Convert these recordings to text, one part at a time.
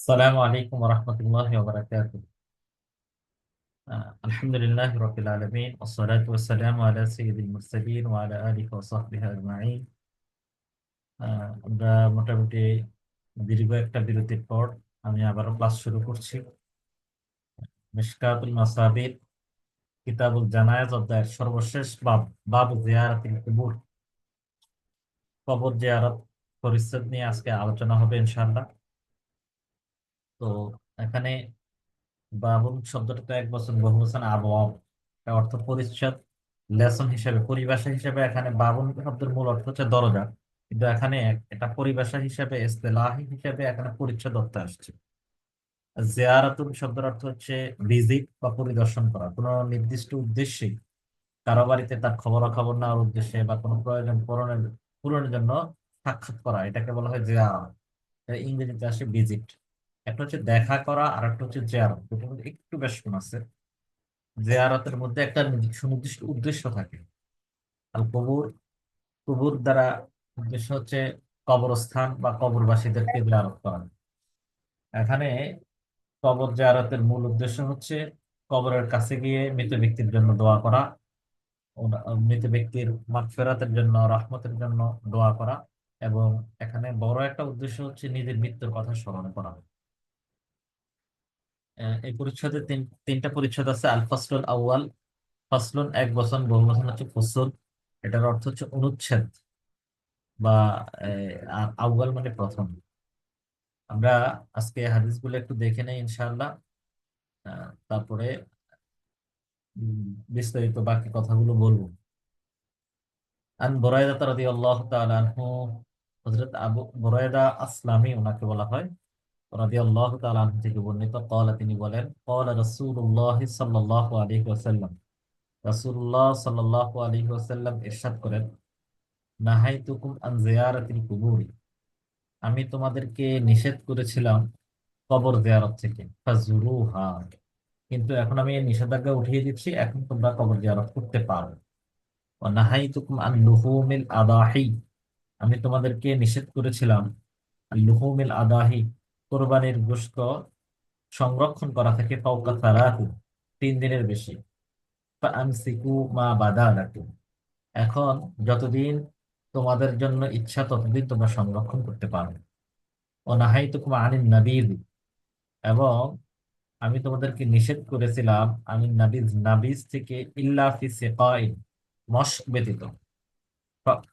السلام عليكم ورحمة الله وبركاته. الحمد لله رب العالمين والصلاة والسلام على سيد المرسلين وعلى آله وصحبه أجمعين. আমরা মোটামুটি দীর্ঘ একটা বিরতির পর আমি আবারও ক্লাস শুরু করছি। মিশকাতুল মাসাবির কিতাবুল জানায়েজ অধ্যায়ের সর্বশেষ বাব, বাব জিয়ারাতিল কুবুর, কবর জিয়ারত পরিচ্ছেদ নিয়ে আজকে আলোচনা হবে ইনশাআল্লাহ। তো এখানে বাবুন শব্দটা তো এক বছর বহু বছর আবওয়াব, এর অর্থ পরিচ্ছদ। লেসন হিসেবে পরিভাষা হিসেবে এখানে বাবুন শব্দের মূল অর্থ হচ্ছে দরজা, কিন্তু এখানে এটা পরিভাষা হিসেবে ইস্তেলাহি হিসেবে এখানে পরিচ্ছদ অর্থ আসছে। জিয়ারাতুল শব্দের অর্থ হচ্ছে ভিজিট বা পরিদর্শন করা, কোনো নির্দিষ্ট উদ্দেশ্যে কারো বাড়িতে তার খবরাখবর নেওয়ার উদ্দেশ্যে বা কোনো প্রয়োজন পূরণের পূরণের জন্য সাক্ষাৎ করা, এটাকে বলা হয় জিয়ারা। এটা ইংরেজিতে আসে ভিজিট। একটা হচ্ছে দেখা করা আর একটা হচ্ছে জিয়ারত, দুটোর মধ্যে একটু বেশ আছে। জিয়ারতের মধ্যে একটা সুনির্দিষ্ট উদ্দেশ্য থাকে। আর কবর, কবর দ্বারা উদ্দেশ্য হচ্ছে কবরস্থান বা কবরবাসীদেরকে জিয়ারত করা। এখানে কবর জিয়ারতের মূল উদ্দেশ্য হচ্ছে কবরের কাছে গিয়ে মৃত ব্যক্তির জন্য দোয়া করা, মৃত ব্যক্তির মাগফিরাতের জন্য, রহমতের জন্য দোয়া করা। এবং এখানে বড় একটা উদ্দেশ্য হচ্ছে নিজের মৃত্যুর কথা স্মরণ করা। এই পরিচ্ছদে তিনটা পরিচ্ছদ আছে। আল ফাসলুল আউয়াল, ফাসলুন এক বচন, বহু বচন হচ্ছে ফুসুল। এটার অর্থ হচ্ছে অনুচ্ছেদ বা আর আউয়াল মানে প্রথম। আমরা আজকে হাদিসগুলো একটু দেখে নেই ইনশাআল্লাহ। তারপরে বিস্তারিত বাকি কথাগুলো বলবো। আন বুরায়দা রাদিয়াল্লাহু তাআলা আনহু, হযরত আবু বুরায়দা আসলামী ওনাকে বলা হয়, রাদিয়াল্লাহু তাআলা আনহু থেকে বর্ণিত। ক্বালা, তিনি বলেন, ক্বালা রাসূলুল্লাহ সাল্লাল্লাহু আলাইহি ওয়াসাল্লাম, রাসূলুল্লাহ সাল্লাল্লাহু আলাইহি ওয়াসাল্লাম ইরশাদ করেন, নাহাইতুকুম আন জিয়ারাতিল কুবুরি, আমি তোমাদেরকে নিষেধ করেছিলাম কবর জিয়ারত থেকে, ফাজুরুহা, কিন্তু এখন আমি এই নিষেধাজ্ঞা উঠিয়ে দিচ্ছি, এখন তোমরা কবর জিয়ারত করতে পারো। ওয়া নাহাইতুকুম আন লুহুমিল আদাহি, আমি তোমাদেরকে নিষেধ করেছিলাম আন লুহুমিল আদাহি, কোরবানির গোশত সংরক্ষণ করা থেকে, ফাওকা সালাতি, 3 দিনের বেশি। ফাআমসিকু মা বাদা লাকুম, এখন যতদিন তোমাদের জন্য ইচ্ছা ততদিন তোমরা সংরক্ষণ করতে পারো। অনাহাইতুকুম আনিন নাবিয, এবং আমি তোমাদেরকে নিষেধ করেছিলাম আমি নাবিজ, নাবিজ থেকে, ইল্লা ফি সিকাইন, মশক ব্যতীত, ফা-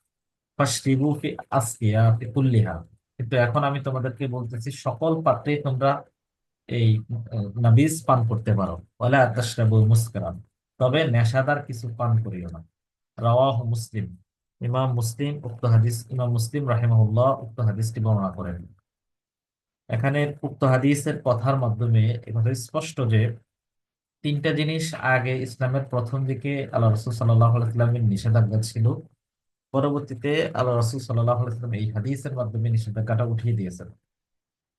ফাশরিবু ফি আসকিয়াতি কুল্লিহা, কিন্তু এখন আমি তোমাদেরকে বলতেছি সকল পাত্রে তোমরা এই নাবিজ পান করতে পারো। ওয়ালা তাশরাবু মুসকারান, তবে নেশাদার কিছু পান করিও না। রাওয়াহু মুসলিম, ইমাম মুসলিম উক্ত হাদিস, ইমাম মুসলিম রাহিমাহুল্লাহ উক্ত হাদিসটি বর্ণনা করেন। এখানে উক্ত হাদিসের কথার মাধ্যমে এটা স্পষ্ট যে 3টা জিনিস আগে ইসলামের প্রথম দিকে আল্লাহ রসুল সাল্লাহ আলাইস্লামের নিষেধাজ্ঞা ছিল। পরবর্তীতে আল্লাহ রসুল সাল্লাহ আলাইস্লাম এই হাদিসের মাধ্যমে নিষেধাজ্ঞাটা উঠিয়ে দিয়েছেন।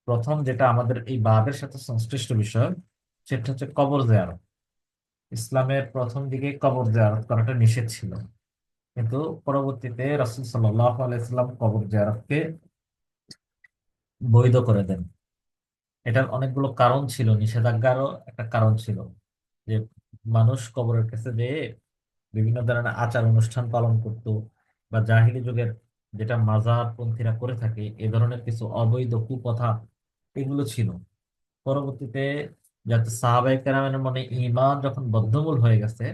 প্রথম যেটা আমাদের এই বাবের সাথে সংশ্লিষ্ট বিষয়, সেটা হচ্ছে কবর জিয়ারত। ইসলামের প্রথম দিকে কবর জিয়ারত করাটা নিষেধ ছিল, কিন্তু পরবর্তীতে রাসূল সাল্লাল্লাহু আলাইহি সাল্লাম কবর জিয়ারতকে বৈধ করে দেন। এটার অনেকগুলো কারণ ছিল, নিষেধাজ্ঞারও একটা কারণ ছিল যে মানুষ কবরের কাছে যেয়ে বিভিন্ন ধরনের আচার অনুষ্ঠান পালন করত, বা জাহিলি যুগের যেটা মাজার পন্থীরা করে থাকে এ ধরনের কিছু অবৈধ কুপ্রথা এগুলো ছিল। পরবর্তীতে যাতে সাহাবায়ে কেরামের মনে ঈমান যখন বদ্ধমূল হয়ে গেছে,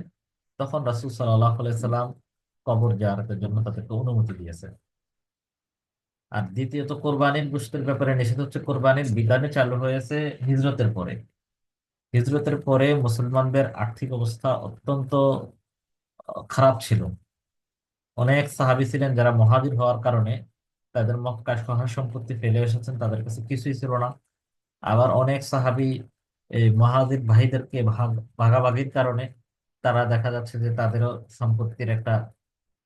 তখন রাসূল সাল্লাল্লাহু আলাইহি সাল্লাম কবর জিয়ারতের জন্য তাদেরকে অনুমতি দিয়েছে। আর দ্বিতীয়ত, কোরবানির গোশতের ব্যাপারে নিষেধ হচ্ছে কোরবানির বিধানে চালু হয়েছে হিজরতের পরে। হিজরতের পরে মুসলমানদের আর্থিক অবস্থা অত্যন্ত খারাপ ছিল। অনেক সাহাবী ছিলেন যারা মুহাজির হওয়ার কারণে তাদের মক্কায় সহায় সম্পত্তি ফেলে এসেছেন, তাদের কাছে কিছুই ছিল না। আবার অনেক সাহাবী এই মুহাজির ভাইদেরকে ভাগাভাগির কারণে তারা দেখা যাচ্ছে যে তাদেরও সম্পত্তির একটা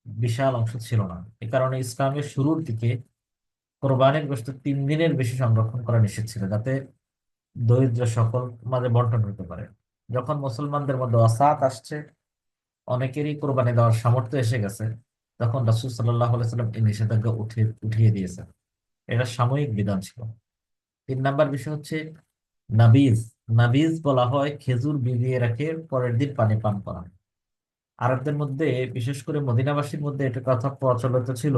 বিশাল অংশ ছিল না। এ কারণে ইসলামের শুরুর দিকে কোরবানির গোশত 3 দিনের বেশি সংরক্ষণ করা নিষেধ ছিল, যাতে দরিদ্র সকল মাঝে বন্টন হতে পারে। যখন মুসলমানদের মধ্যে অসাত আসছে, অনেকেরই কোরবানি দেওয়ার সামর্থ্য এসে গেছে, তখন রাসূল সাল্লাল্লাহু আলাইহি সাল্লাম এই নিষেধাজ্ঞা উঠিয়ে দিয়েছেন। এটা সাময়িক বিধান ছিল। 3 নাম্বার বিষয় হচ্ছে নাবিজ। নাবিজ বলা হয় খেজুর ভিজিয়ে রেখে পরের দিন পানি পান করা। আরবদের মধ্যে, বিশেষ করে মদিনাবাসীর মধ্যে এটা কথা প্রচলিত ছিল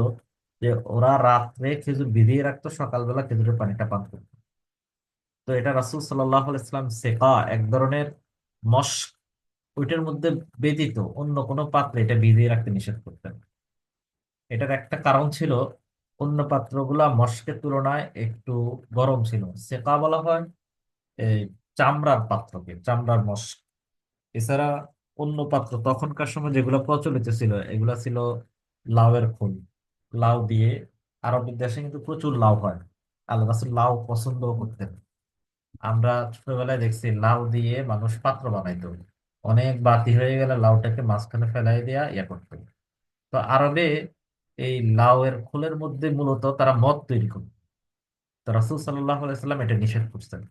যে ওরা রাত্রে খেজুর ভিজিয়ে রাখতো, সকালবেলা খেজুরের পানিটা পান করতো। তো এটা রাসূল সাল্লাল্লাহু আলাইহি ওয়াসাল্লাম সেকা, এক ধরনের মশক, ওইটার মধ্যে ব্যতীত অন্য কোনো পাত্রে এটা ভিজিয়ে রাখতে নিষেধ করতেন। এটার একটা কারণ ছিল, অন্য পাত্রগুলা মশকের তুলনায় একটু গরম ছিল। সেকা বলা হয় এই চামড়ার পাত্রকে, চামড়ার মশক। এছাড়া অন্য পাত্র তখনকার সময় যেগুলো প্রচলিত ছিল এগুলা ছিল লাউয়ের খোল, লাউ দিয়ে। আরবের দেশে কিন্তু প্রচুর লাউ হয়, আল্লাহ রাসূল লাউ পছন্দ করতেন। আমরা ছোটবেলায় দেখছি লাউ দিয়ে মানুষ পাত্র বানাইতো, অনেক বাতি হয়ে গেলে লাউটাকে মাঝখানে ফেলাই দেয়া ইয়া করতো। তো আরবে এই লাউয়ের খোলের মধ্যে মূলত তারা মদ তৈরি করত। তো রাসূল সাল্লাল্লাহু আলাইহি সাল্লাম এটা নিষেধ করছেন।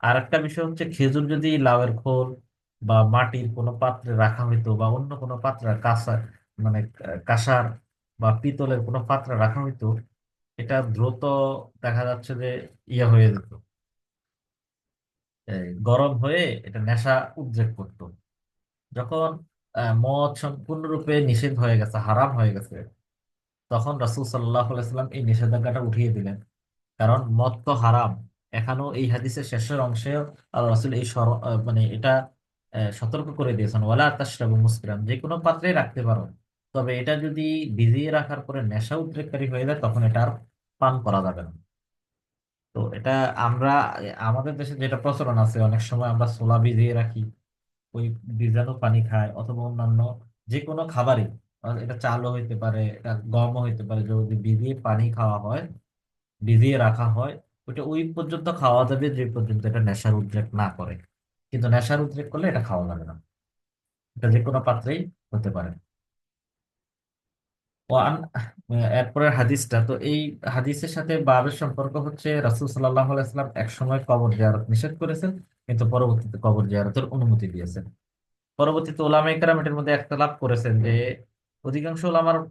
আর একটা বিষয় হচ্ছে খেজুর যদি লাউয়ের খোল বা মাটির কোনো পাত্রে রাখা হইতো বা অন্য কোনো পাত্রে কাঁসা, মানে কাঁসার বা পিতলের কোনো পাত্রে রাখা হইতো, এটা দ্রুত দেখা যাচ্ছে যে ইয়ে হয়ে যেত, গরম হয়ে এটা নেশা উদ্রেক করতো। যখন মদ সম্পূর্ণরূপে নিষেধ হয়ে গেছে, হারাম হয়ে গেছে, তখন রাসূল সাল্লাল্লাহু আলাইহি সাল্লাম এই নিষেধাজ্ঞাটা উঠিয়ে দিলেন। কারণ মদ তো হারাম। এখানেও এই হাদিসের শেষের অংশে আল্লাহ রাসূল এই মানে এটা সতর্ক করে দিয়েছেন, ওয়ালা তাশরাবু মুসকিরান, যে কোনো পাত্রে রাখতে পারো, তবে এটা যদি ভিজিয়ে রাখার পরে নেশা উদ্রেককারী হয়ে যায় তখন এটা আর পান করা যাবে না। তো এটা আমরা, আমাদের দেশে যেটা প্রচলন আছে, অনেক সময় আমরা ছোলা ভিজিয়ে রাখি, ওই ভিজানো পানি খায়, অথবা অন্যান্য যে কোনো খাবারই, এটা চালও হইতে পারে, এটা গমও হইতে পারে, যদি ভিজিয়ে পানি খাওয়া হয়, ভিজিয়ে রাখা হয়, ওইটা ওই পর্যন্ত খাওয়া যাবে যে পর্যন্ত এটা নেশার উদ্রেক না করে। কিন্তু নেশার উদ্রেক করলে এটা খাওয়া যাবে না। এটা যে কোনো পাত্রেই হতে পারে। ওয়ান এরপরের হাদিসটা তো এই হাদিসের সাথে বাবের সম্পর্ক হচ্ছে, রাসূল সাল্লাল্লাহু আলাইহি ওয়াসাল্লাম এক সময় কবর জিয়ারত নিষেধ করেছেন, কিন্তু পরবর্তীতে কবর জিয়ারতের অনুমতি দিয়েছেন। পরবর্তীতে ওলামায়ে কেরাম এটার মধ্যে একতলাপ করেছেন যে, অধিকাংশ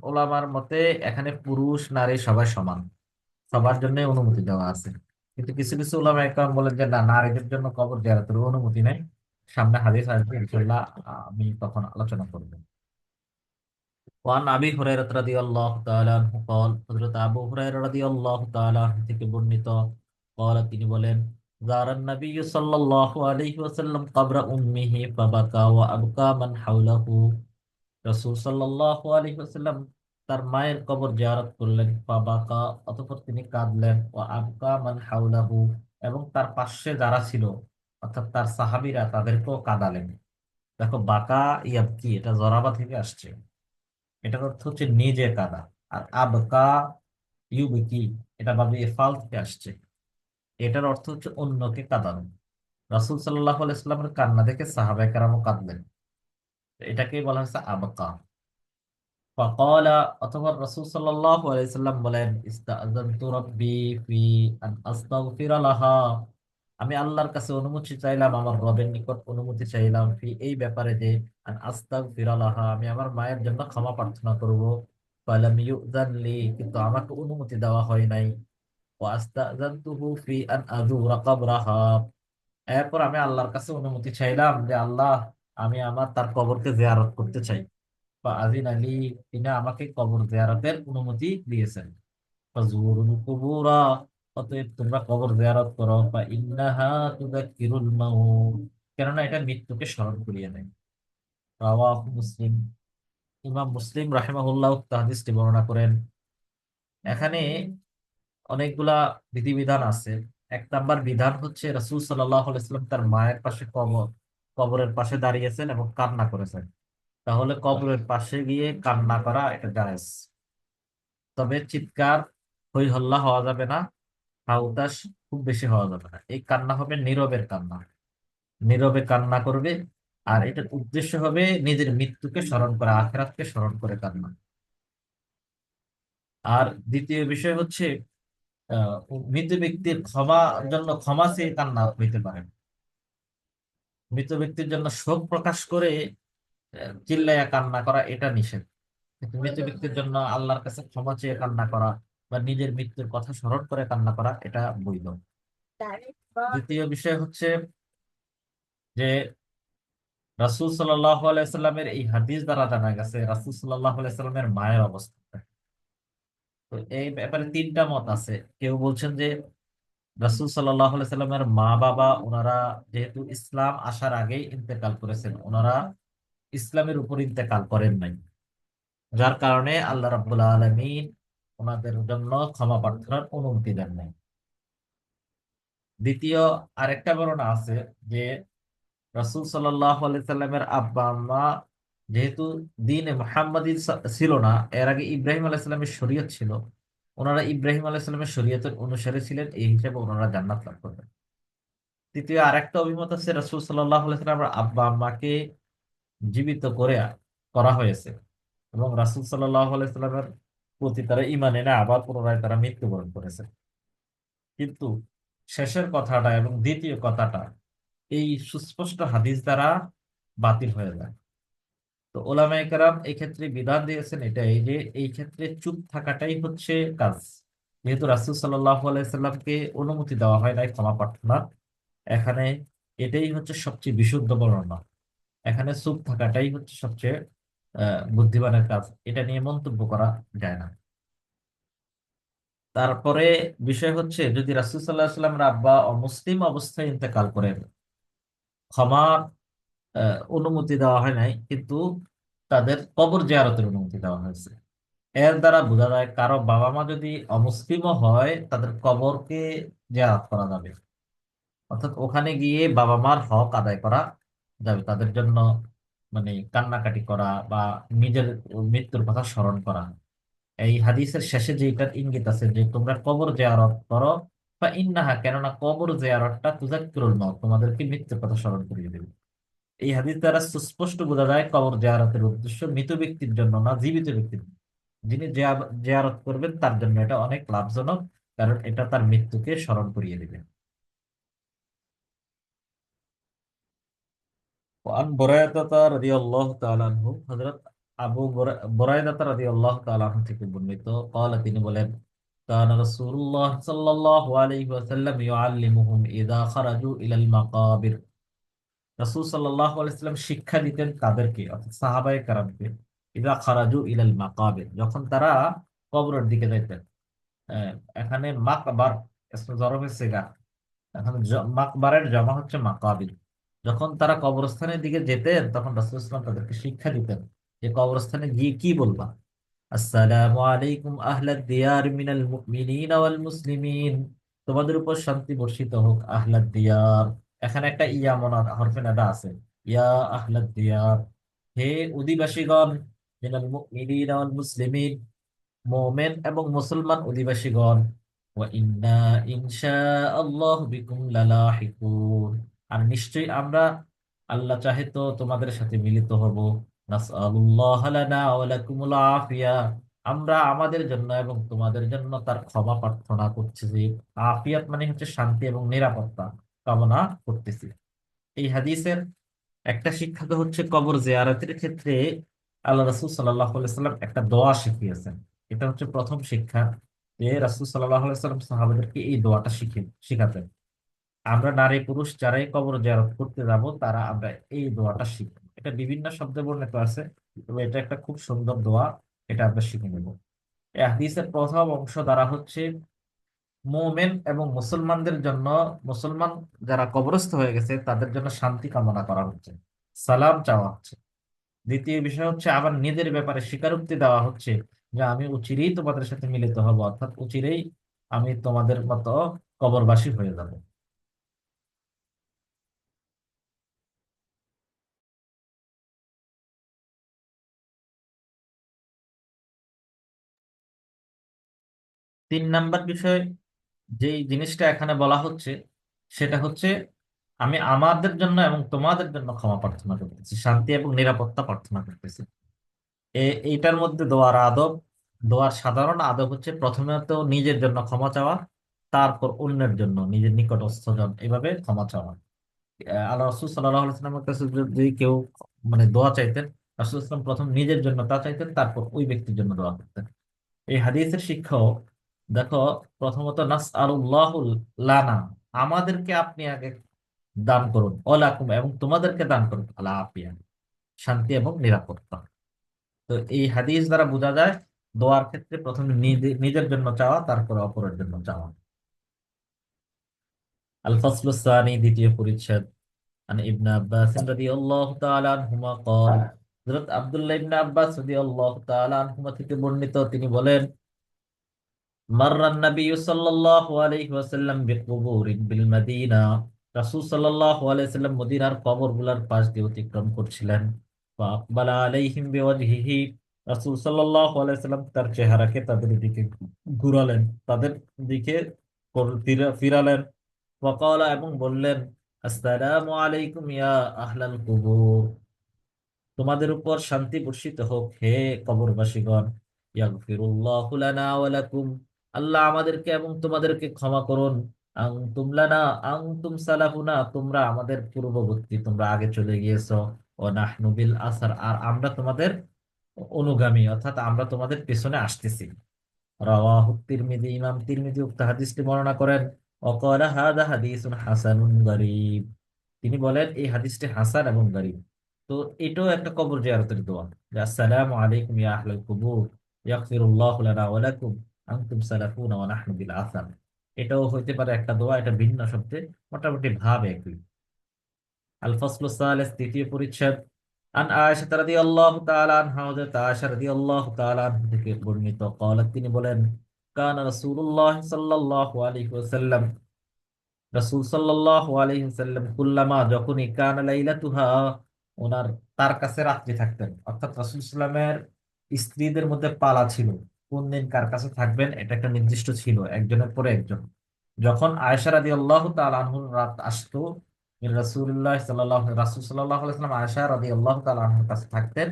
ওলামার মতে এখানে পুরুষ নারী সবাই সমান, সবার জন্য অনুমতি দেওয়া আছে। কিন্তু কিছু কিছু ওলামায়ে কেরাম বলেন যে না, নারীদের জন্য কবর জিয়ারতের অনুমতি নেই। সামনে হাদিস আসবে ইনশাআল্লাহ, আমি তখন আলোচনা করব। ওয়ান আবি হুরায়রা রাদিয়াল্লাহু তাআলা আনহু قال, হযরত আবু হুরায়রা রাদিয়াল্লাহু তাআলা আনহু থেকে বর্ণিত, قال তিনি বলেন, যারান নবী সাল্লাল্লাহু আলাইহি ওয়াসাল্লাম কবর উম্মিহি ফাবাকা ওয়া আবকা মান হাওলাহু। রাসূল সাল্লাল্লাহু আলাইহি ওয়াসাল্লাম তার মায়ের কবর জিয়ারত করলেন, ফাবাকা, অতঃপর তিনি কাঁদলেন, ওয়া আবকা মান হাওলাহু, এবং তার পাশে যারা ছিল অর্থাৎ তার সাহাবীরা তাদেরকেও কাঁদালেন। দেখো, বাকা ইয়াবকি এটা জরাবা থেকে আসছে, এটার অর্থ হচ্ছে নিজে কাদা। আর আবকা ইউবকি এটা ভাবে এফাল থেকে আসছে, এটার অর্থ হচ্ছে অন্যকে কাঁদানো। রাসূল সাল্লাল্লাহু আলাইহি সাল্লামের কান্না দেখে সাহাবায়ে কেরামও কাঁদলেন, এটাকেই বলা হচ্ছে আবকা। ফাকালা, অথবা রাসূল সাল্লাল্লাহু আলাইহি সাল্লাম বলেন, ইস্তাআযানতু রাব্বি ফি আন আস্তাগফিরা লাহা, আমি আল্লাহর কাছে অনুমতি চাইলাম, আমার রবের নিকট অনুমতি চাইলাম, ফি এই ব্যাপারে যে আন আস্তাগফিরা লাহা, আমি আমার মায়ের জন্য ক্ষমা প্রার্থনা করব। ফালাম ইউযান লি, কিন্তু আমাকে অনুমতি দেওয়া হয় নাই। ওয়া আস্তাযানতুহু ফি আন আযুরা কবরাহা, এরপর আমি আল্লাহর কাছে অনুমতি চাইলাম যে আল্লাহ, আমি আমার তার কবরকে জিয়ারত করতে চাই। বা আযিন আলী, তিনি আমাকে কবর জিয়ারতের অনুমতি দিয়েছেন। ফাজুরুল কুবুরা, অতএব তোমরা কবর জিয়ারত করো, বা ইন্নাহা তুযাক্কিরুল মাউত, কেননা এটা মৃত্যুকে স্মরণ করিয়ে দেয়। রাওয়াহু মুসলিম, ইমাম মুসলিম রাহিমাহুল্লাহ হাদিসটি বর্ণনা করেন। এখানে অনেকগুলা বিধিবিধান আছে। 1 নাম্বার বিধান হচ্ছে, রাসূল সাল্লাল্লাহু আলাইহি ওয়াসাল্লাম তার মায়ের পাশে কবরের পাশে দাঁড়িয়েছেন এবং কান্না করেছেন, তাহলে কবরের পাশে গিয়ে কান্না করা এটা জায়েজ। তবে চিৎকার, হই হল্লা হওয়া যাবে না, হাউতাস খুব বেশি হওয়া যাবে না। এই কান্না হবে নীরবের কান্না, নীরবে কান্না করবে। আর এটার উদ্দেশ্য হবে নিজের মৃত্যুকে স্মরণ করা, আখিরাতকে স্মরণ করে কান্না। আর দ্বিতীয় বিষয় হচ্ছে, মৃত ব্যক্তির ক্ষমার জন্য ক্ষমা চেয়ে কান্না হইতে পারে। মৃত ব্যক্তির জন্য শোক প্রকাশ করে চিল্লাইয়া কান্না করা এটা নিষেধ। কিন্তু মৃত ব্যক্তির জন্য আল্লাহর কাছে ক্ষমা চেয়ে কান্না করা বা নিজের মৃত্যুর কথা স্মরণ করে কান্না করা এটা বৈধ। দ্বিতীয় বিষয় হচ্ছে যে রাসূল সাল্লাল্লাহু আলাইহি সাল্লামের এই হাদিস দ্বারা জানা গেছে রাসূল সাল্লাল্লাহু আলাইহি সাল্লামের মায়ের অবস্থা। তো এই ব্যাপারে তিনটা মত আছে। কেউ বলছেন যে রাসূল সাল্লাল্লাহু আলাইহি সাল্লামের মা বাবা ওনারা যেহেতু ইসলাম আসার আগেই ইন্তেকাল করেছেন, ওনারা ইসলামের উপর ইন্তেকাল করেন নাই, যার কারণে আল্লাহ রাব্বুল আলামিন ওনাদের জন্য ক্ষমা প্রার্থনার অনুমতি দেন নাই। দ্বিতীয় আরেকটা বর্ণনা আছে যে রাসূল সাল্লাল্লাহু আলাইহি সাল্লামের আব্বা আম্মা যেহেতু দ্বীনে মুহাম্মাদি ছিল না, এর আগে ইব্রাহিম আলাইহিস সালামের শরীয়ত ছিল, ওনারা ইব্রাহিম আলাইহিস সালামের শরীয়তের অনুসারী ছিলেন, এই হিসেবে ওনারা জান্নাত লাভ করবেন। তৃতীয় আরেকটা অভিমত আছে রাসূল সাল্লাল্লাহু আলাইহি সাল্লামের আব্বা আম্মাকে জীবিত করে করা হয়েছে এবং রাসূল সাল্লাল্লাহু আলাইহি সাল্লামের প্রতি তারা ঈমান এনে আবার পুনরায় তারা মৃত্যুবরণ করেছে। কিন্তু শেষের কথাটা এবং দ্বিতীয় কথাটা এই সুস্পষ্ট হাদিস দ্বারা বাতিল হয়ে যায়। তো ওলামায়ে কেরাম এই ক্ষেত্রে বিধান দিয়েছেন এটাই যে এই ক্ষেত্রে চুপ থাকাটাই হচ্ছে কাজ। যেহেতু রাসূল সাল্লাল্লাহু আলাইহি সাল্লামকে অনুমতি দেওয়া হয় নাই ক্ষমা প্রার্থনার, এখানে এটাই হচ্ছে সবচেয়ে বিশুদ্ধ বর্ণনা। এখানে চুপ থাকাটাই হচ্ছে সবচেয়ে বুদ্ধিমানের কাজ, এটা নিয়ে মন্তব্য করা যায় না। তারপরে বিষয় হচ্ছে যদি রাসূল সাল্লাল্লাহু আলাইহি সাল্লামের আব্বা অমুসলিম অবস্থায় ইন্তেকাল করেন, ক্ষমা অনুমতি দেওয়া হয় নাই, কিন্তু তাদের কবর জিয়ারতের অনুমতি দেওয়া হয়েছে। এর দ্বারা বোঝা যায় কারো বাবা মা যদি অমুসলিমও হয় তাদের কবরকে জিয়ারত করা যাবে, অর্থাৎ ওখানে গিয়ে বাবা মার হক আদায় করা যাবে, তাদের জন্য মানে কান্নাকাটি করা বা নিজের মৃত্যুর কথা স্মরণ করা। এই হাদিসের শেষে যে এটার ইঙ্গিত আছে যে তোমরা কবর জিয়ারত করো, বা ইন্নাহা, কেননা কবর জিয়ারতটা তুযাক্কিরুল মাউত, তোমাদেরকে মৃত্যুর কথা স্মরণ করিয়ে দেবে। এই হাদিস দ্বারা সুস্পষ্ট বোঝা যায় কবর জিয়ারতের উদ্দেশ্য মৃত ব্যক্তির জন্য না, জীবিত ব্যক্তির জন্য। যিনি জিয়ারত করবেন তার জন্য এটা অনেক লাভজনক, কারণ এটা তার মৃত্যুকে স্মরণ করিয়ে দিবে। وعن بريدة رضي الله تعالى عنه হযরত বুরাইদা রাদিয়াল্লাহু তাআলা আনহু থেকে বর্ণিত قال, তিনি বলেন كان رسول الله صلى الله عليه وسلم يعلمهم إذا خرجوا إلى المقابر। রাসূল সাল্লাল্লাহু আলাইহি ওয়াসাল্লাম শিক্ষা দিতেন কাদেরকে, অর্থাৎ সাহাবায়ে কেরামকে, ইযা খারাজু ইলাল মাকাবির, যখন তারা কবরের দিকে যাইতেন। আহ, এখানে মাকবার ইসমে জরফের সিগা, এখন মাকবারের জমা হচ্ছে মাকাবির। যখন তারা কবরস্থানের দিকে যেতেন তখন রাসূল সাল্লাল্লাহু আলাইহি ওয়াসাল্লাম তাদেরকে শিক্ষা দিতেন যে কবরস্থানে গিয়ে কি বলবা। আসসালামু আলাইকুম আহলাদ দিয়ার মিনাল মুমিনিনা ওয়াল মুসলিমিন, তোমাদের উপর শান্তি বর্ষিত হোক আহলাদ দিয়ার। এখানে একটা ইয়া মনার হরফে নাদা আছে, ইয়া আহলাদ দিয়ার, হে অধিবাসীগণ, মিনাল মুমিনিনা ওয়াল মুসলিমিন, মোমেন এবং মুসলমান অধিবাসীগণ, ওয়া ইন্না ইনশাআল্লাহু বিকুম লালাহিকুন, আর নিশ্চয়ই আমরা আল্লাহ চাহে তো তোমাদের সাথে মিলিত হব। নাসআলুল্লাহ লানা ওয়া লাকুমুল আফিয়া, আমরা আমাদের জন্য এবং তোমাদের জন্য তার ক্ষমা প্রার্থনা করতেছি। আফিয়াত মানে হচ্ছে শান্তি এবং নিরাপত্তা কামনা করতেছি। এই হাদিসের একটা শিক্ষা তো হচ্ছে কবর জিয়ারতের ক্ষেত্রে আল্লাহ রাসূল সাল্লাল্লাহু আলাইহি সাল্লাম একটা দোয়া শিখিয়েছেন। এটা হচ্ছে প্রথম শিক্ষা যে রাসূল সাল্লাল্লাহু আলাইহি সাল্লাম সাহাবাদেরকে এই দোয়াটা শিখাতেন। আমরা নারী পুরুষ যারাই কবর জিয়ারত করতে যাব তারা আমরা এই দোয়াটা শিখব। এটা বিভিন্ন শব্দে বর্ণিত আছে, তবে এটা একটা খুব সুন্দর দোয়া, এটা আমরা শিখে নেব। এই হাদিসের প্রথম অংশ দ্বারা হচ্ছে মুমিন এবং মুসলমানদের জন্য, মুসলমান যারা কবরস্থ হয়ে গেছে তাদের জন্য শান্তি কামনা করা হচ্ছে, সালাম চাওয়া হচ্ছে। দ্বিতীয় বিষয় হচ্ছে আবার নিজের ব্যাপারে স্বীকারোক্তি দেওয়া হচ্ছে যে আমি অচিরেই তোমাদের সাথে মিলিত হব, অর্থাৎ অচিরেই আমি তোমাদের মতো কবরবাসী হয়ে যাব। 3 নাম্বার বিষয় যে জিনিসটা এখানে বলা হচ্ছে সেটা হচ্ছে আমি আমাদের জন্য এবং তোমাদের জন্য ক্ষমা প্রার্থনা করতেছি, শান্তি এবং নিরাপত্তা প্রার্থনা করতেছি। এইটার মধ্যে দোয়ার আদব, দোয়ার সাধারণ আদব হচ্ছে প্রথমে তো নিজের জন্য ক্ষমা চাওয়া, তারপর অন্যের জন্য, নিজের নিকটস্থ জন, এভাবে ক্ষমা চাওয়া। আল্লাহ রাসূল সাল্লাল্লাহু আলাইহি ওয়াসাল্লামের কাছে যদি কেউ মানে দোয়া চাইতেন, রাসূল সাল্লাল্লাহু আলাইহি ওয়াসাল্লাম প্রথম নিজের জন্য তা চাইতেন, তারপর ওই ব্যক্তির জন্য দোয়া করতেন। এই হাদিসের শিক্ষাও দেখো, প্রথমত নাসআলুল্লাহু লানা, আমাদেরকে আপনি আগে দান করুন, ওলাকুম, এবং তোমাদেরকে দান করুন আলা আফিয়া, শান্তি এবং নিরাপত্তা। তো এই হাদিস দ্বারা বোঝা যায় দোয়ার ক্ষেত্রে প্রথমে নিজের জন্য চাওয়া, তারপরে অপরের জন্য চাওয়া। আল ফাসলু সানি, দ্বিতীয় পরিচ্ছেদ। আন ইবনে আব্বাস রাদিয়াল্লাহু তাআলা আনহুমা قال, হযরত আব্দুল্লাহ ইবনে আব্বাস রাদিয়াল্লাহু তাআলা আনহুমা থেকে বর্ণিত, তিনি বলেন, মাররান নবী সাল্লাল্লাহু আলাইহি ওয়াসাল্লাম বিকুবুরিন বিল মদিনা, রাসূল সাল্লাল্লাহু আলাইহি ওয়াসাল্লাম মদিনার কবরগুলোর পাশ দিয়ে অতিক্রম করছিলেন। ফাআকবালা আলাইহিম বিওয়াজহিহি, রাসূল সাল্লাল্লাহু আলাইহি ওয়াসাল্লাম তার চেহারাকে তাদের দিকে ঘুরালেন, তাদের দিকে ফিরালেন। ওয়াকালা, এবং বললেন, আসসালামু আলাইকুম ইয়া আহলাল কুবুর, তোমাদের উপর শান্তি বর্ষিত হোক হে কবরবাসীগণ। ইয়াগফিরুল্লাহু লানা ওয়া লাকুম, আল্লাহ আমাদেরকে এবং তোমাদেরকে ক্ষমা করুন। আনতুম লানা, আনতুম সালাফুনা, তোমরা আমাদের পূর্ববর্তী, তোমরা আগে চলে গিয়েছো। ও নাহনু বিল আসার, আর আমরা তোমাদের অনুগামী, অর্থাৎ আমরা তোমাদের পেছনে আসতেছি। রাওয়াহু তিরমিজি, ইমাম তিরমিজি উক্ত হাদিসটি বর্ণনা করেন। ওয়াকালা হাযা হাদিসুন হাসানুন গারীব, তিনি বলেন এই হাদিসটি হাসান এবং গরীব। তো এটাও একটা কবর জিয়ারতের দোয়া, যে আসসালামু আলাইকুম ইয়া আহলাল কুবুর, ইয়াগফিরুল্লাহু লানা ওয়া লাকুম, আনতুম সালাফুনা ওয়া নাহনু বিল আসার। এটাও হইতে পারে একটা দোয়া, এটা ভিন্ন শব্দে, মোটামুটি ভাব একই। আল ফাসলু সালিস, তৃতীয় পরিচ্ছেদ। আন আয়েশা রাদিয়াল্লাহু তাআলা আনহা, হযরত আয়েশা রাদিয়াল্লাহু তাআলা আনহা থেকে বর্ণিত, قالت, তিনি বলেন, কানা রাসূলুল্লাহ সাল্লাল্লাহু আলাইহি ওয়াসাল্লাম, রাসূল সাল্লাল্লাহু আলাইহি ওয়াসাল্লাম কুল্লামা, যখনই, কানা লাইলাতুহা, ওনার, তার কাছে রাত্রি থাকতেন, অর্থাৎ রাসূল সাল্লামের স্ত্রীদের মধ্যে পালা ছিল, কোন দিন কার কাছে থাকবেন এটা একটা নির্দিষ্ট ছিল, একজনের পরে একজন। যখন আয়েশা রাদিয়াল্লাহু তাআলা আনহুর রাত আসতো, রাসূল সাল্লাল্লাহু আলাইহি ওয়াসাল্লাম আয়েশা রাদিয়াল্লাহু তাআলা আনহার কাছে থাকতেন।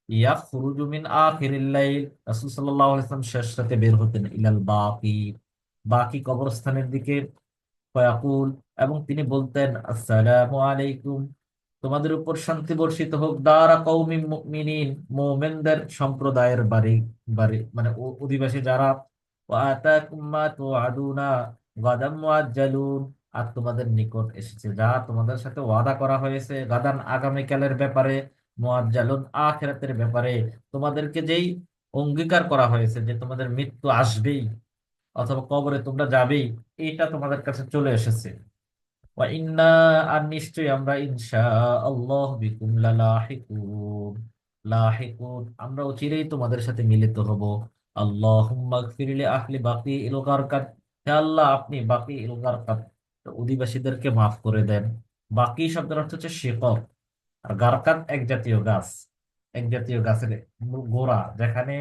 ইয়াখরুজু মিন আখিরিল লাইল, রাসূল সাল্লাল্লাহু আলাইহি ওয়াসাল্লাম শেষ রাতে বের হতেন, ইলাল বাকি, বাকি কবরস্থানের দিকে। ফয়াকুল, এবং তিনি বলতেন, আসসালামু আলাইকুম, তোমাদের উপর শান্তি বর্ষিত হোক, দারা কওমিন মুমিনিন, মুমিনদের সম্প্রদায়ের বাড়ি, বাড়ি মানে অধিবাসী যারা। ওয়া আতাকুম মা তুআদুনা গাদাম মুআজ্জালুন, আর তোমাদের নিকট এসেছে যা তোমাদের সাথে ওয়াদা করা হয়েছে, গাদান, আগামীকালের ব্যাপারে, মুআজ্জালুন, আখিরাতের ব্যাপারে, তোমাদেরকে যেই অঙ্গীকার করা হয়েছে যে তোমাদের মৃত্যু আসবেই, অথবা কবরে তোমরা যাবেই, এটা তোমাদের কাছে চলে এসেছে। ওয়া ইন্না, আর নিশ্চয়ই আমরা, ইনশাআল্লাহ বিকুম লালাহিকুন, লাহিকুন, আমরা অচিরেই তোমাদের সাথে মিলিত হব। আল্লাহুম্মা গফির লি আহলি বাকি ইল গারকাত, হে আল্লাহ আপনি বাকি ইল গারকাত, অধিবাসীদেরকে মাফ করে দেন। বাকি শব্দের অর্থ হচ্ছে শিকড়, আর গারকাত এক জাতীয় গাছ, এক জাতীয় গাছের গোড়া, যেখানে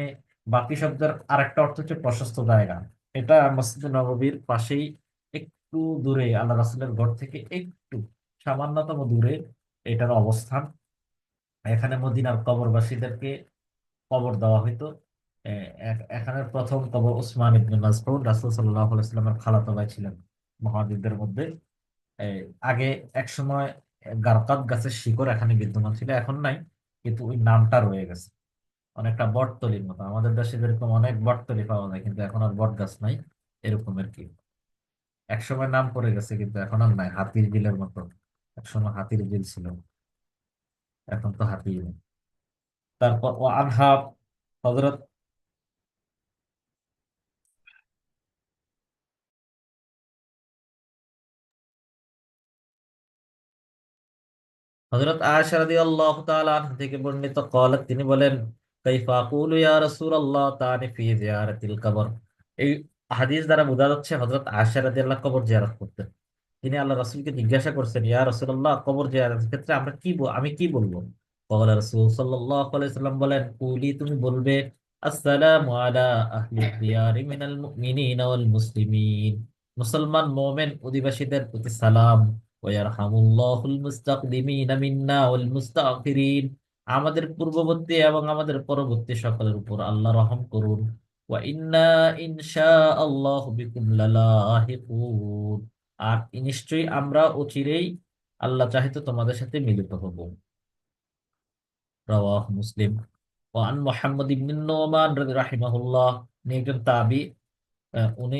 বাকি শব্দের আরেকটা অর্থ হচ্ছে প্রশস্ত জায়গা। এটা মসজিদ নববীর পাশেই, একটু দূরে, আল্লাহ রাসূলের ঘর থেকে একটু সামান্যতম দূরে এটার অবস্থান। এখানে মদিনার কবরবাসীদেরকে কবর দেওয়া হইতো। এখানের প্রথম কবর উসমান ইবনে মাসউদ, রাসূল সাল্লাল্লাহু আলাইহি ওয়াসাল্লামের খালাতো ভাই ছিলেন মুহাদ্দিসদের মধ্যে। এই, আগে এক সময় গারকাত গাছের শিকড় এখানে বিদ্যমান ছিল, এখন নাই, কিন্তু ওই নামটা রয়ে গেছে। অনেকটা বটতলির মতো, আমাদের দেশে যেরকম অনেক বটতলি পাওয়া যায় কিন্তু এখন আর বট গাছ নাই, এরকমের কি এক সময় নাম পড়ে গেছে, কিন্তু এখন আর নাই, হাতির বিলের মতো। এক সময় হাতির বিল ছিল, এখন তো হাতি নেই। তারপর ও আনহা, হযরত হযরত আয়েশা রাদিয়াল্লাহু তাআলা আনহা থেকে বর্ণিত, قالت, তিনি বলেন, কাইফা আকুলু ইয়া রাসূলুল্লাহ তানি ফি জিয়ারাতিল কবর, এই হাদিস দ্বারা বোঝা যাচ্ছে হযরত আয়েশা রাদিয়াল্লাহু কবর জিয়ারত করতেন। তিনি আল্লাহ রাসূলকে জিজ্ঞাসা করছেন, ইয়া রাসূলুল্লাহ, কবর জিয়ারতের ক্ষেত্রে আমরা আমি কি বলবো? ক্বালা রাসূল সাল্লাল্লাহু আলাইহি ওয়াসাল্লাম বলেন, কুলি, তুমি বলবে, আসসালামু আলা আহলি দিয়ারি মিনাল মুমিনিনা ওয়াল মুসলিমিন, মুসলমান মুমিন অধিবাসীদের প্রতি সালাম। ওয়ারহামুল্লাহুল মুস্তাকদিমিনা মিন্না ওয়াল মুস্তাগফিরিন, আমাদের পূর্ববর্তী এবং আমাদের পরবর্তী সকলের উপর আল্লাহ রহম করুন। ওয়া ইন্না ইনশাআল্লাহু বিকুম লালাহিকুন, আর নিশ্চয়ই আমরা অচিরেই, আল্লাহ চাহিত, তোমাদের সাথে মিলিত হব। রাওয়াহ মুসলিম। ওয়ান মুহাম্মদ ইবনে নোমান রাহিমাহুল্লাহ, উনি একজন তাবি, উনি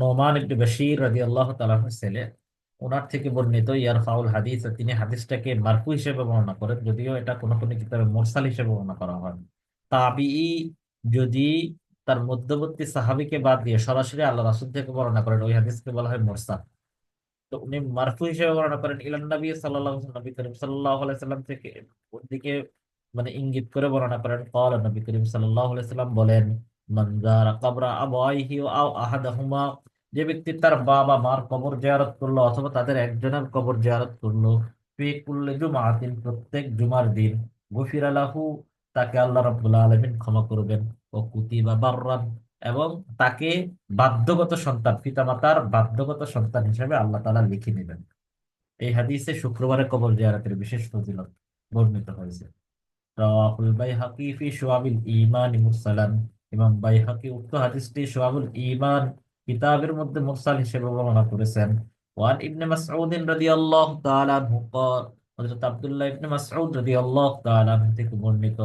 নোমান ইবনে বাশীর রাদিয়াল্লাহু তাআলা আনহু ছেলে। ওনার থেকে বর্ণিত ইয়ারফাউল হাদিস, তিনি হাদিসটাকে মারফু হিসেবে বর্ণনা করেন, যদিও এটা কোনো কোনো কিতাবে মুরসাল হিসেবে বর্ণনা করা হয়। তাবিঈ যদি তার মধ্যবর্তী সাহাবীকে বাদ দিয়ে সরাসরি আল্লাহ রাসূল থেকে বর্ণনা করেন, ওই হাদিসকে বলা হয় মুরসাল। তো উনি মারফু হিসেবে বর্ণনা করেন ইলান নবী সাল্লাল্লাহু আলাইহি নবী করিম সাল্লাল্লাহু আলাইহি সাল্লাম থেকে, ওর দিকে মানে ইঙ্গিত করে বর্ণনা করেন। ক্বালা, নবী করিম সাল্লাল্লাহু আলাইহি সাল্লাম বলেন, মান যারা কবরা আবাইহি আও আহাদাহুমা, যে ব্যক্তি তার বাবা মার কবর জিয়ারত করলো অথবা তাদের একজনের কবর জিয়ারত করলো, ফি কুল্লি জুমআতিন, প্রত্যেক জুমার দিন, গুফিরা লাহু, তাকে আল্লাহ রাব্বুল আলামিন ক্ষমা করবেন। ও কুতিবা বাররান, এবং তাকে বাধ্যগত সন্তান, পিতামাতার বাধ্যগত সন্তান হিসেবে আল্লাহ তাআলা লিখে নেবেন। এই হাদিসে শুক্রবারে কবর জিয়ারতের বিশেষ ফজিলত বর্ণিত হয়েছে। রাওয়াহুল বাইহাকী ফি শুআবিল ঈমান মুরসালান, ইমাম বাইহাকী উক্ত হাদিসটি শুআবুল ঈমান কিতাবের মধ্যে মুরসাল হিসেবে বর্ণনা করেছেন। ওয়ান ইবনে মাসউদ রাদিয়াল্লাহু তাআলা আনহু قال, হযরত আব্দুল্লাহ ইবনে মাসউদ রাদিয়াল্লাহু তাআলা আনহু থেকে বর্ণিত,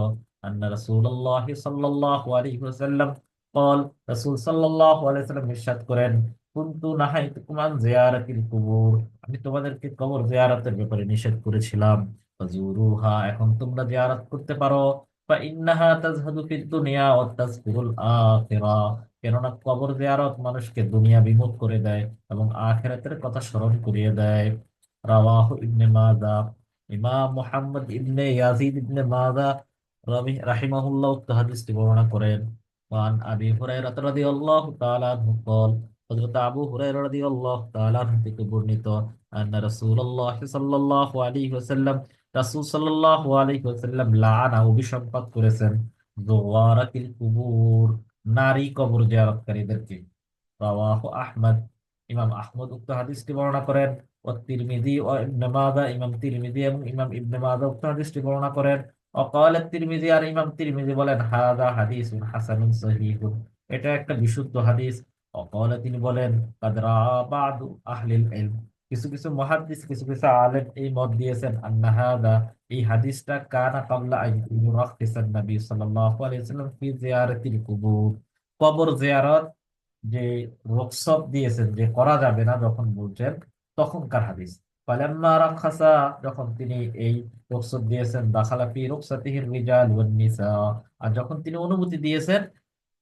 আন্না রাসূলুল্লাহ সাল্লাল্লাহু আলাইহি ওয়াসাল্লাম قال, রাসূল সাল্লাল্লাহু আলাইহি ওয়াসাল্লাম ইরশাদ করেন, কুনতু নাহাইতুকুম আন জিয়ারাতিল কুবুর, আমি তোমাদেরকে কবর জিয়ারতের ব্যাপারে নিষেধ করেছিলাম। ফাজুরুহা, এখন তোমরা জিয়ারত করতে পারো। ফাইন্নাহা তাজহাদু ফিদ দুনিয়া ওয়া তাযকুরুল আখিরা, কেননা কবর জিয়ারত মানুষকে দুনিয়া বিমুখ করে দেয় এবং আখিরাতের কথা স্মরণ করিয়ে দেয়। রাওয়াহু ইবনে মাজাহ, ইমাম মুহাম্মদ ইবনে ইয়াজিদ ইবনে মাজাহ রাহিমাহুল্লাহ উক্ত হাদিসটি বর্ণনা করেন। ওয়ান আবি হুরায়রা রাদিয়াল্লাহু তাআলা আনহু قال, হযরত আবু হুরায়রা রাদিয়াল্লাহু তাআলা আনহু থেকে বর্ণিত, আন্না রাসূলুল্লাহ সাল্লাল্লাহু আলাইহি ওয়াসাল্লাম, রাসূল সাল্লাল্লাহু আলাইহি ওয়াসাল্লাম লাআনা, অভিসম্পাত করেছেন, যুওয়ারাতিল কুবুর, নারী কবর জিয়ারতকারীদেরকে। রাওয়াহু আহমদ, ইমাম আহমদ উক্ত হাদিসটি বর্ণনা করেন। ও তিরমিজি ও ইবনে মাজাহ, ইমাম তিরমিজি এবং ইমাম ইবনে মাজাহ উক্ত হাদিসটি বর্ণনা করেন। وقال الترمذي, আর ইমাম তিরমিজি বলেন, হাদা হাদিসুন হাসানুন সহিহুন, এটা একটা বিশুদ্ধ হাদিস। وقال, তিনি বলেন, قد رأى بعض أهل العلم, কিছু কিছু মুহাদ্দিস, কিছু কিছু আলেম এই মত দিয়েছেন, আন্না হাদা, এই হাদিসটা কানা ক্বাবলা আন ইউরাখিসান নবী সাল্লাল্লাহু আলাইহি ওয়াসাল্লাম ফি জিয়ারাতিল কুবুর, কবর জিয়ারত যে রুখসত দিয়েছেন, যে করা যাবে না যখন বলছেন, তখনকার হাদিস। ফালাম্মা রাখাসা, যখন তিনি এই রুখসত দিয়েছেন, দাখালা ফি রুখসাতিহির রিজাল ওয়ান নিসা, আর যখন তিনি অনুমতি দিয়েছেন,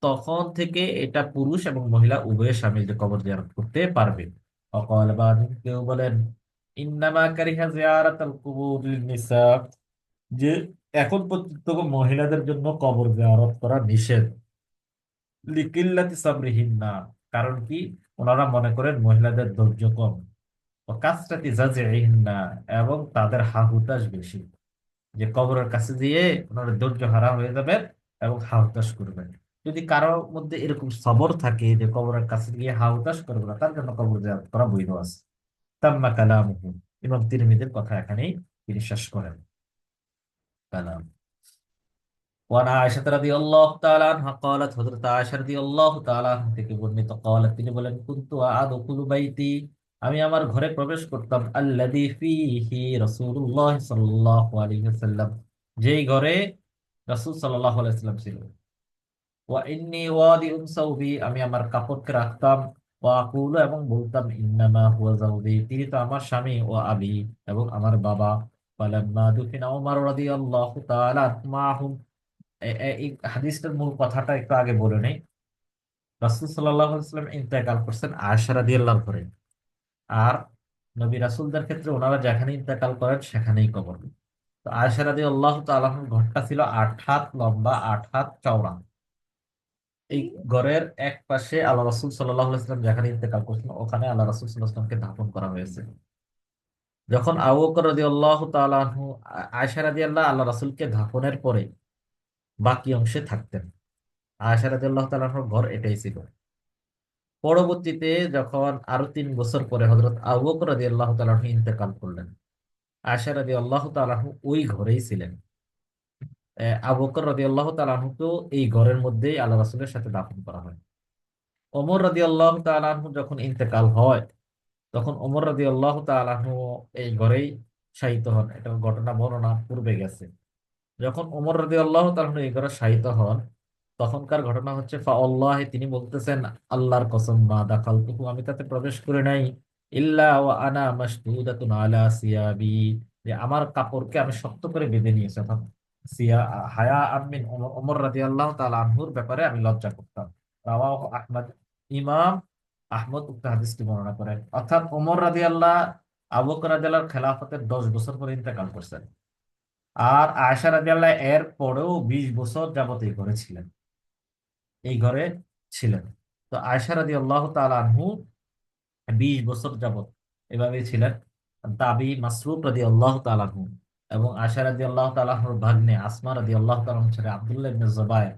তখন থেকে এটা পুরুষ এবং মহিলা উভয়ের শামিল, যে কবর জিয়ারত করতে পারবে। অকল, বা কেউ বলেন, ইন্নামা কারিহা জিয়ারাতাল কুবুর লিন-নিসা, যে এখন পর্যন্ত মহিলাদের জন্য কবর জিয়ারত করা নিষেধ, লিকিল্লাতি সাবরিহিন্না, কারণ কি, ওনারা মনে করেন মহিলাদের ধৈর্য কম, ও কাসরাতি জাজিহিন্না, এবং তাদের হাহুতাশ বেশি, যে কবরের কাছে দিয়ে ওনারা ধৈর্য হারা হয়ে যাবেন এবং হাহুতাশ করবেন। যদি কারোর মধ্যে এরকম সবর থাকে যে কবরের কাছে গিয়ে হাহুতাশ করবে না, তার জন্য কবর জিয়ারত করা বৈধ আছে। তাম্মা কালামুহু, ইমাম তিরমিজির কথা এখানেই তিনি শেষ করেন কালাম। ওয়ান আয়েশা রাদিয়াল্লাহু তাআলা আনহা قالت, হযরত আয়েশা রাদিয়াল্লাহু তাআলা আনহা থেকে বর্ণিত, قالت, তিনি বলেন, কুনতু আদখুলু বাইতি, আমি আমার ঘরে প্রবেশ করতাম, আল্লাযী ফীহি রাসূলুল্লাহ সাল্লাল্লাহু আলাইহি ওয়াসাল্লাম, যেই ঘরে রাসূল সাল্লাল্লাহু আলাইহি ওয়াসাল্লাম ছিল। ওয়া ইন্নী ওয়াদিউন সাওবি, আমি আমার কাপড়কে রাখতাম। ওয়া আকুলু, এবং বলতাম, ইন্নামা হুয়া যাওজি, তিনি তো আমার স্বামী, ও আবি, এবং আমার বাবা। ফালাম্মা দুফিনা উমর রাদিয়াল্লাহু তাআলা মাহুম, এই হাদিসটার মূল কথাটা একটু আগে বলে নেই। রাসূল সাল্লাল্লাহু আলাইহি ওয়াসাল্লাম ইন্তেকাল করছেন আয়েশা রাদিয়াল্লাহু করে, আর নবী রাসূলদের ক্ষেত্রে ওনারা যেখানে ইন্তেকাল করেন সেখানেই কবর। তো আয়েশা রাদিয়াল্লাহু তাআলার ঘরটা ছিল 8 হাত লম্বা, 8 হাত চওড়া। এই ঘরের এক পাশে আল্লাহ রাসূল সাল্লাল্লাহু আলাইহি ওয়াসাল্লাম যেখানে ইন্তেকাল করছেন, ওখানে আল্লাহ রাসূল সাল্লাল্লাহু আলাইহি ওয়াসাল্লামকে দাফন করা হয়েছে। যখন আবু বকর রাদিয়াল্লাহু তাআলা আনহু আয়েশা রাদিয়াল্লাহু আল্লাহ রাসূলকে দাফনের পরে বাকি অংশে থাকতেন, আয়েশা রাদিয়াল্লাহু তাআলা আনহুর ঘর এটাই ছিল। পরবর্তীতে যখন আরো 3 বছর পরে হযরত আবু বকর রাদিয়াল্লাহু তাআলা আনহু ইন্তেকাল করলেন, আয়েশা রাদিয়াল্লাহু তাআলা আনহু ওই ঘরেই ছিলেন। আবু বকর রাদিয়াল্লাহু তাআলা আনহুকেও এই ঘরের মধ্যেই আল্লাহ রাসূলের সাথে দাফন করা হয়। ওমর রাদিয়াল্লাহু তাআলা আনহু যখন ইন্তেকাল হয়, তখন ওমর রাদিয়াল্লাহু তাআলা আনহু এই ঘরেই শায়িত হন। এটার ঘটনা বর্ণনা পূর্বে গেছে। যখন ওমর রাদিয়াল্লাহু তাআলা আনহু এই ঘরে শায়িত হন, তখনকার ঘটনা হচ্ছে, ফাওয়াল্লাহি, তিনি বলতেছেন, আল্লাহর কসম, মা দাখালতুহু, আমি তাতে প্রবেশ করে নাই, ইল্লা ওয়া আনা মাশদুদাতুন আলা সিয়াবি, যে আমার কাপড়কে আমি শক্ত করে বেঁধে নিয়েছি, অর্থাৎ সিয়া হায়া আমিন ওমর রাদিয়াল্লাহু তাআলা আনহুর ব্যাপারে আমি লজ্জা করতাম। রাওয়াহু আহমদ, ইমাম আহমদ উক্ত হাদিসটি বর্ণনা করেন। অর্থাৎ ওমর রাদিয়াল্লাহ আবু বকর রাদিয়াল্লাহর খেলাফতের 10 বছর পরে ইন্তেকাল করছেন, আর আয়েশা রাদিয়াল্লাহ এর পরেও 20 বছর যাবত এই ঘরে ছিলেন, এই ঘরে ছিলেন। তো আয়েশা রাদিয়াল্লাহু তাআলা আনহু 20 বছর যাবত এভাবেই ছিলেন। দাবি মাসরুক রাদিয়াল্লাহু তাআলা আনহু এবং আয়েশা রাদিয়াল্লাহু তাআলা আনহুর ভাগ্নে আসমা রাদিয়াল্লাহু তাআলা আনহু ছেলে আব্দুল্লাহ ইবনে জুবায়ের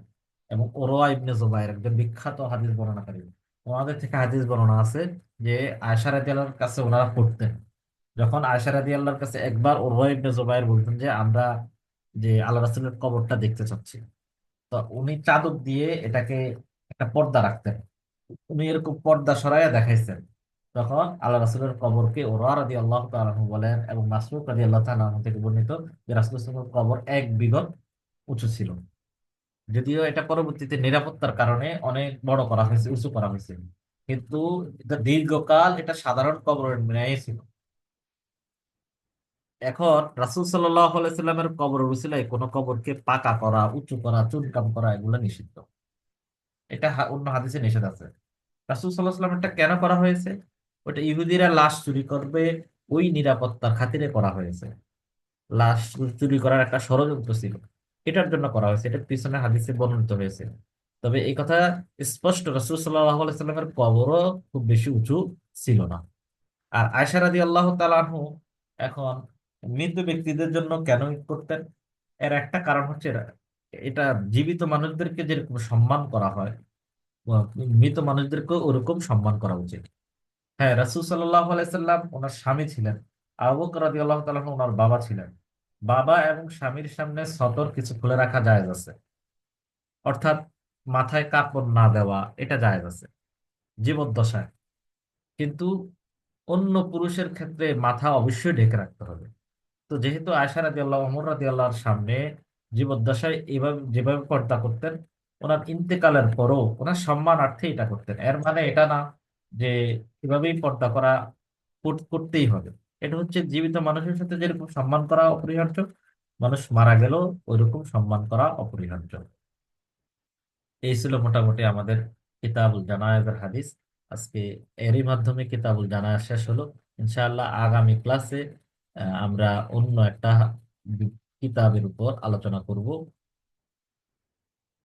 এবং ওরওয়া ইবনে জুবায়ের, একজন বিখ্যাত হাদিস বর্ণনাকারী, ওনাদের থেকে হাদিস বর্ণনা আছে যে আয়েশা রাদিয়াল্লাহর কাছে ওনারা পড়তেন। যখন আয়েশা রাদিয়াল্লাহর কাছে একবার ওরওয়া ইবনে জুবায়ের বলতেন যে আমরা যে আল্লাহ রাসূলের কবরটা দেখতে চাচ্ছি, তো উনি চাদর দিয়ে এটাকে একটা পর্দা রাখতেন, উনি এরকম পর্দা সরাইয়া দেখাইছেন। তখন আল্লাহ রাসূলের কবরকে ওরা রাদিয়াল্লাহু তাআলা আনহু বলেন এবং মাসরুক রাদিয়াল্লাহু তাআলা আনহু থেকে বর্ণিত যে রাসূলের কবর 1 বিঘত উঁচু ছিল। যদিও এটা পরবর্তীতে নিরাপত্তার কারণে অনেক বড় করা হয়েছে, উঁচু করা হয়েছে, কিন্তু এটা দীর্ঘকাল এটা সাধারণ কবরের ন্যায় ছিল। এখন রাসূল সাল্লাল্লাহু আলাইহি সাল্লামের কবরের উসিলায় কোনো কবরকে পাকা করা, উঁচু করা, চুনকাম করা এগুলো নিষিদ্ধ। এটা অন্য হাদিসে নিষেধ আছে। রাসূল সাল্লাল্লাহু আলাইহি ওয়াসাল্লাম এটা কেন করা হয়েছে? ওটা ইহুদিরা লাশ চুরি করবে, ওই নিরাপত্তার খাতিরে করা হয়েছে। লাশ চুরি করার একটা ষড়যন্ত্র ছিল, এটার জন্য করা হয়েছে, এটার পিছনে হাদিসে বর্ণিত হয়েছে। তবে এই কথা স্পষ্ট, রাসূল সাল্লাল্লাহু আলাইহি সাল্লামের কবরও খুব বেশি উঁচু ছিল না। আর আয়েশা রাদিয়াল্লাহু তাআলা আনহু এখন মৃত ব্যক্তিদের জন্য কেন ঈদ করতেন? এর একটা কারণ হচ্ছে এটা জীবিত মানুষদেরকে যেরকম সম্মান করা হয়, মৃত মানুষদেরকে ওরকম সম্মান করা উচিত। হ্যাঁ, রাসূল সাল্লাল্লাহু আলাইহি সাল্লাম ওনার স্বামী ছিলেন, আবু বকর রাদিয়াল্লাহু তাআলা আনহু ওনার বাবা ছিলেন। বাবা এবং স্বামীর সামনে সতর কিছু খুলে রাখা জায়েজ আছে, অর্থাৎ মাথায় কাপড় না দেওয়া এটা জায়েজ আছে জীবদ্দশায়। কিন্তু অন্য পুরুষের ক্ষেত্রে মাথা অবশ্যই ঢেকে রাখতে হবে। তো যেহেতু আয়েশা রাদিয়াল্লাহু ওমর রাদিয়াল্লাহর সামনে জীবদ্দশায় এইভাবে যেভাবে পর্দা করতেন, ওনার ইন্তেকালের পরও ওনার সম্মানার্থে এটা করতেন। এর মানে এটা না যে এভাবেই পর্দা করা করতেই হবে। এটা হচ্ছে জীবিত মানুষের সাথে যেরকম সম্মান করা অপরিহার্য, মানুষ মারা গেলেও ওইরকম সম্মান করা অপরিহার্য। এই ছিল মোটামুটি আমাদের কিতাবুল জানায়েজের হাদিস। আজকে এরই মাধ্যমে কিতাবুল জানায়েজ শেষ হলো। ইনশাআল্লাহ আগামী ক্লাসে আমরা অন্য একটা কিতাবের উপর আলোচনা করব।